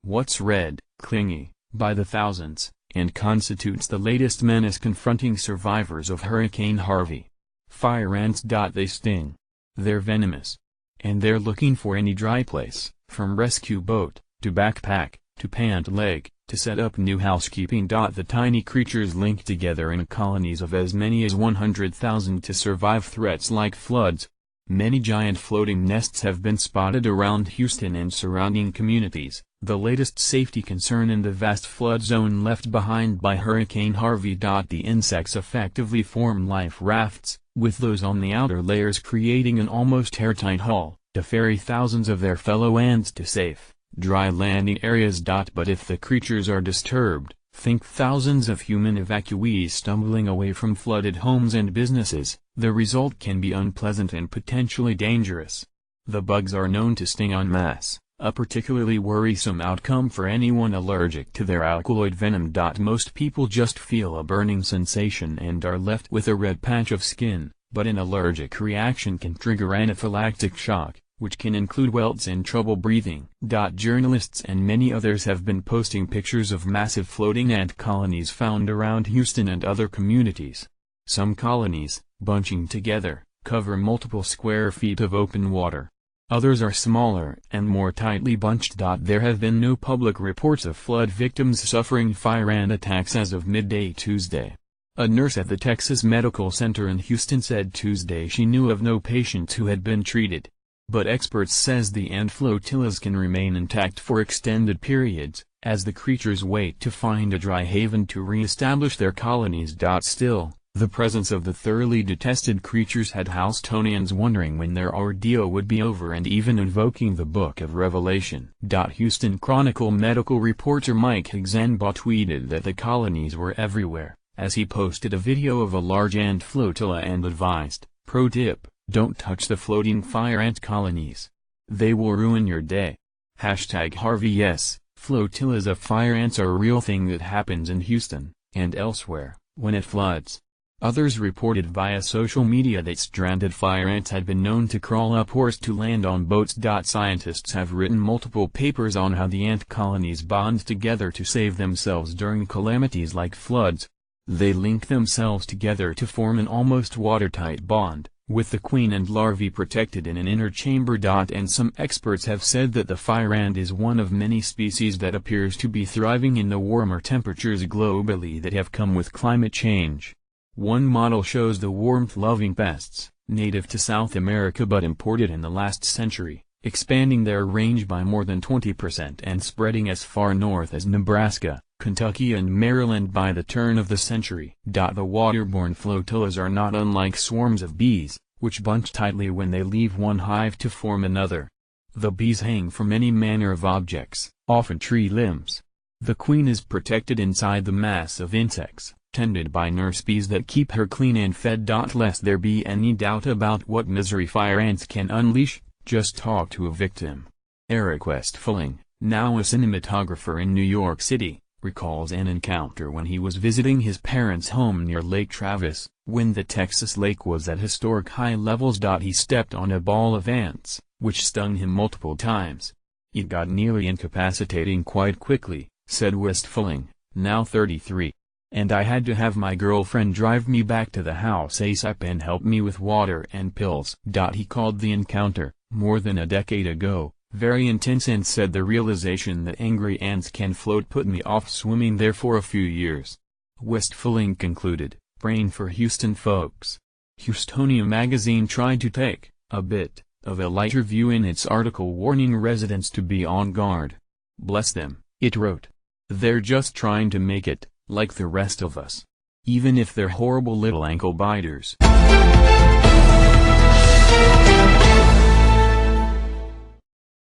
what's red, clingy, by the thousands, and constitutes the latest menace confronting survivors of Hurricane Harvey. Fire ants. They sting. They're venomous. And they're looking for any dry place, from rescue boat, to backpack, to pant leg, to set up new housekeeping. The tiny creatures link together in colonies of as many as 100,000 to survive threats like floods. Many giant floating nests have been spotted around Houston and surrounding communities, the latest safety concern in the vast flood zone left behind by Hurricane Harvey. The insects effectively form life rafts, with those on the outer layers creating an almost airtight hull, to ferry thousands of their fellow ants to safe, dry landing areas. But if the creatures are disturbed, think thousands of human evacuees stumbling away from flooded homes and businesses. The result can be unpleasant and potentially dangerous. The bugs are known to sting en masse, a particularly worrisome outcome for anyone allergic to their alkaloid venom. Most people just feel a burning sensation and are left with a red patch of skin, but an allergic reaction can trigger anaphylactic shock, which can include welts and trouble breathing. Journalists and many others have been posting pictures of massive floating ant colonies found around Houston and other communities. Some colonies, bunching together, cover multiple square feet of open water. Others are smaller and more tightly bunched. There have been no public reports of flood victims suffering fire ant attacks as of midday Tuesday. A nurse at the Texas Medical Center in Houston said Tuesday she knew of no patients who had been treated. But experts says the ant flotillas can remain intact for extended periods, as the creatures wait to find a dry haven to re-establish their colonies. Still, the presence of the thoroughly detested creatures had Houstonians wondering when their ordeal would be over and even invoking the Book of Revelation. Houston Chronicle medical reporter Mike Higzenbaugh tweeted that the colonies were everywhere, as he posted a video of a large ant flotilla and advised, "Pro tip, don't touch the floating fire ant colonies. They will ruin your day." #Harvey. Yes, flotillas of fire ants are a real thing that happens in Houston, and elsewhere, when it floods. Others reported via social media that stranded fire ants had been known to crawl up or to land on boats. Scientists have written multiple papers on how the ant colonies bond together to save themselves during calamities like floods. They link themselves together to form an almost watertight bond, with the queen and larvae protected in an inner chamber. And some experts have said that the fire ant is one of many species that appears to be thriving in the warmer temperatures globally that have come with climate change. One model shows the warmth-loving pests, native to South America but imported in the last century, expanding their range by more than 20% and spreading as far north as Nebraska, Kentucky and Maryland by the turn of the century. The waterborne flotillas are not unlike swarms of bees, which bunch tightly when they leave one hive to form another. The bees hang from any manner of objects, often tree limbs. The queen is protected inside the mass of insects, tended by nurse bees that keep her clean and fed. Lest there be any doubt about what misery fire ants can unleash, just talk to a victim. Eric Westphaling, now a cinematographer in New York City, recalls an encounter when he was visiting his parents' home near Lake Travis, when the Texas lake was at historic high levels. He stepped on a ball of ants, which stung him multiple times. It got nearly incapacitating quite quickly, said Westphaling, now 33. And I had to have my girlfriend drive me back to the house ASAP and help me with water and pills. He called the encounter, more than a decade ago, very intense and said the realization that angry ants can float put me off swimming there for a few years. Westphaling concluded, praying for Houston folks. Houstonia magazine tried to take a bit of a lighter view in its article warning residents to be on guard. Bless them, it wrote. They're just trying to make it, like the rest of us. Even if they're horrible little ankle biters.